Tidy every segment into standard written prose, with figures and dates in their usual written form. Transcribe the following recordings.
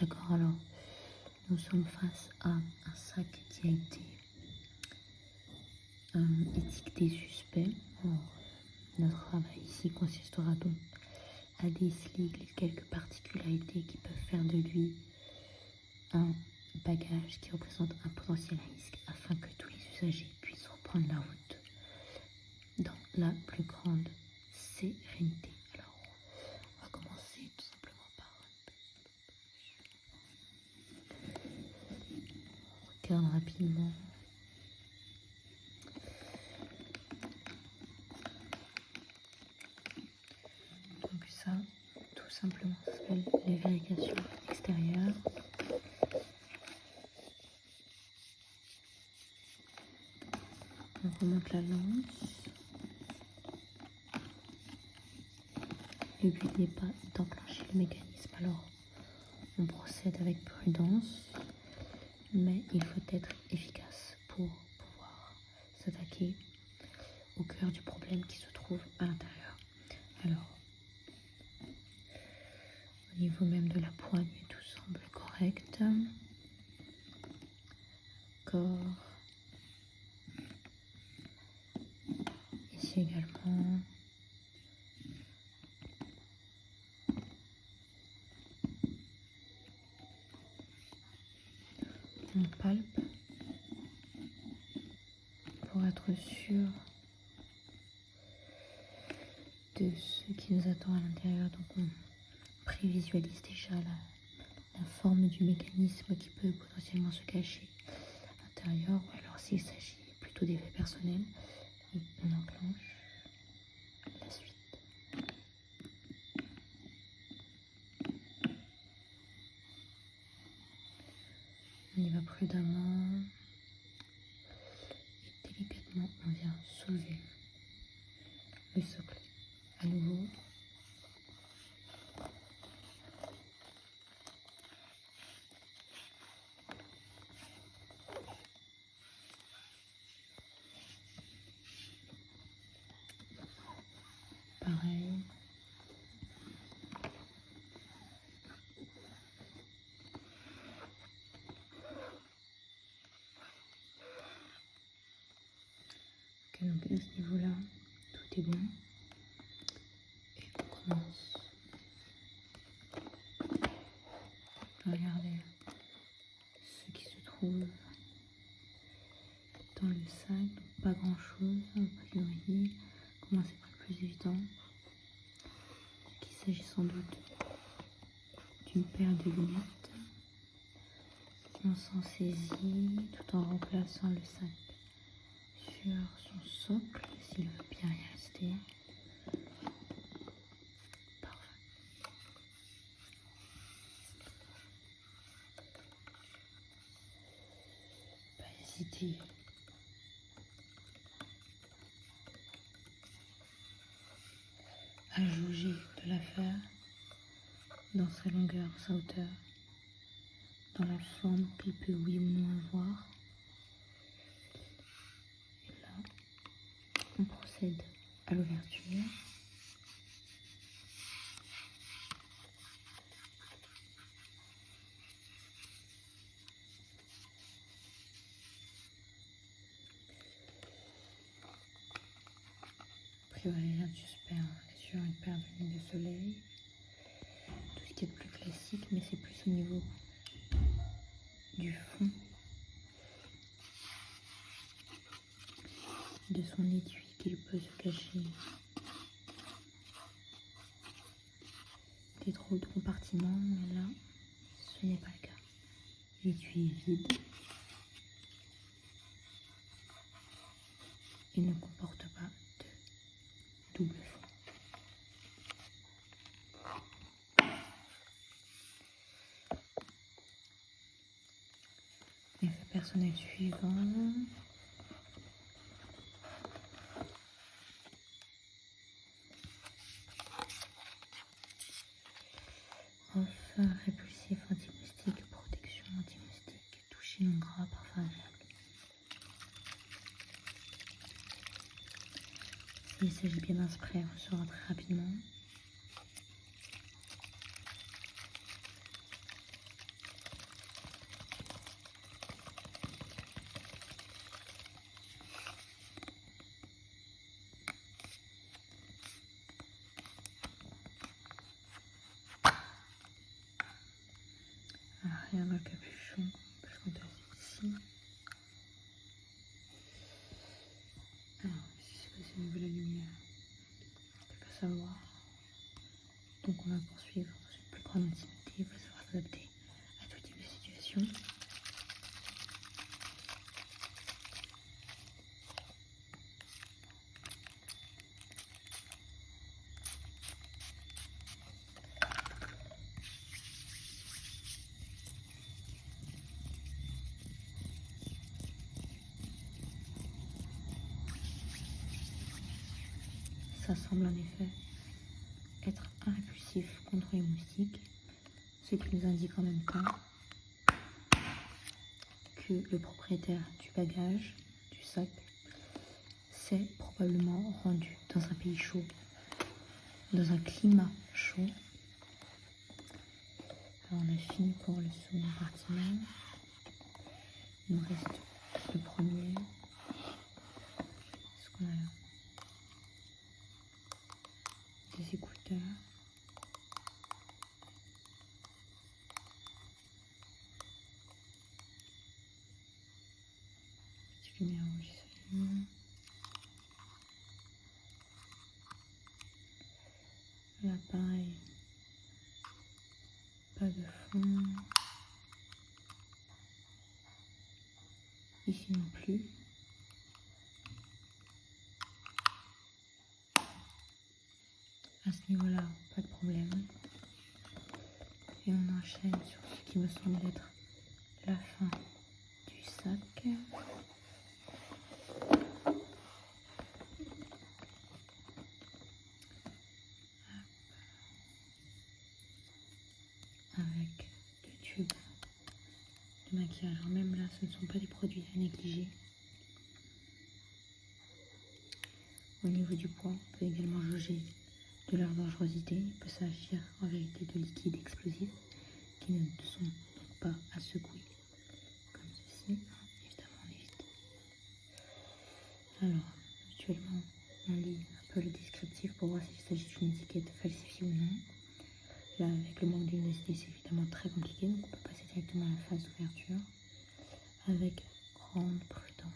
D'accord, alors nous sommes face à un sac qui a été étiqueté suspect. Alors, notre travail ici consistera donc à déceler quelques particularités qui peuvent faire de lui un bagage qui représente un potentiel risque afin que tous les usagers puissent reprendre la route dans la plus grande sérénité. Alors, on va commencer tout simplement par on regarde rapidement. Donc ça, tout simplement, ça s'appelle les vérifications extérieures. On remonte la lance. Le but n'est pas d'enclencher le mécanisme, alors on procède avec prudence, mais il faut être efficace pour pouvoir s'attaquer au cœur du problème qui se trouve à l'intérieur. Alors, au niveau même de la poignée, tout semble correct. Corps. Ici également. On palpe pour être sûr de ce qui nous attend à l'intérieur. Donc on prévisualise déjà la forme du mécanisme qui peut potentiellement se cacher à l'intérieur. Ou alors s'il s'agit plutôt d'effets personnels, on enclenche la suite. On y va prudemment et délicatement on vient soulever le socle à nouveau. Pareil. Ok, donc à ce niveau-là, tout est bon. Et on commence. Regardez ce qui se trouve dans le sac. Donc pas grand-chose, a priori. Commencer par le plus évident. Il s'agit sans doute d'une paire de lunettes. On s'en saisit tout en remplaçant le sac sur son socle, s'il veut bien y rester. Parfait. Pas hésiter à jauger de l'affaire dans sa longueur, sa hauteur, dans la forme qu'il peut oui ou non avoir. Et là, on procède à l'ouverture. A priori, rien de suspect, on est sur une paire de lunettes de soleil. Tout ce qui est plus classique, mais c'est plus au niveau du fond de son étui qu'il peut se cacher des drôles de compartiments, mais là, ce n'est pas le cas. L'étui est vide. Il ne comporte pas de double fond. Effet personnel suivant. Off, répulsif, anti-moustique, protection anti-moustique, toucher non gras, parfum agréable. Il s'agit bien d'un spray à recevoir très rapidement. Ah, rien dans le capuchon, parce qu'on t'a ici. Alors, si c'est passé au niveau de la lumière, tu peux savoir. Donc on va poursuivre dans une plus grande intimité, il faut savoir s'adapter à tout type de situation. Ça semble en effet être impulsif contre les moustiques, ce qui nous indique en même temps que le propriétaire du bagage, du sac, s'est probablement rendu dans un pays chaud, dans un climat chaud. Alors on a fini pour le second compartiment. Il nous reste le premier. Ce qu'on a là. Des écouteurs. Petit lumière rouge s'allume. Là pareil, pas de fond. Ici non plus. À ce niveau-là, pas de problème. Et on enchaîne sur ce qui me semble être la fin du sac. Avec deux tubes de maquillage. Alors même là, ce ne sont pas des produits à négliger. Au niveau du poids, on peut également jauger de leur dangerosité. Il peut s'agir en vérité de liquides explosifs qui ne sont donc pas à secouer, comme ceci. Évidemment, on évite. Alors, actuellement, on lit un peu le descriptif pour voir s'il s'agit d'une étiquette falsifiée ou non. Là, avec le manque d'une luminosité, c'est évidemment très compliqué, donc on peut passer directement à la phase d'ouverture avec grande prudence.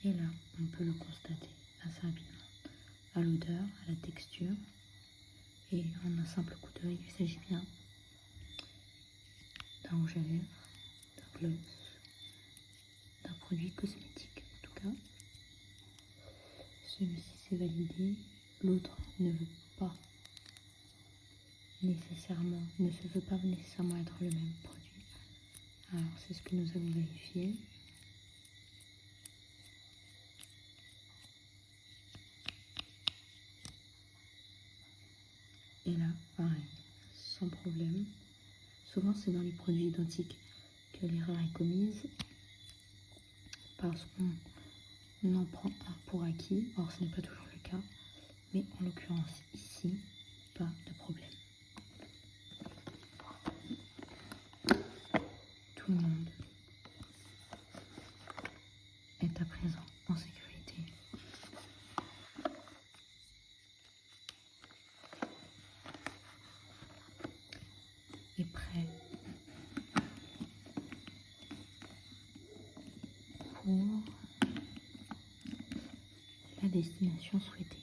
Et là, on peut le constater assez rapidement à l'odeur, à la texture, et en un simple coup d'œil, il s'agit bien d'un rouge à lèvres, d'un gloss, d'un produit cosmétique en tout cas. Celui-ci c'est validé, l'autre ne se veut pas nécessairement être le même produit. Alors c'est ce que nous allons vérifier. Et là, pareil, sans problème. Souvent, c'est dans les produits identiques que l'erreur est commise parce qu'on en prend un pour acquis. Or, ce n'est pas toujours le cas. Mais en l'occurrence, ici, pas de problème. Tout le monde est à présent en sécurité. Et prêt pour la destination souhaitée.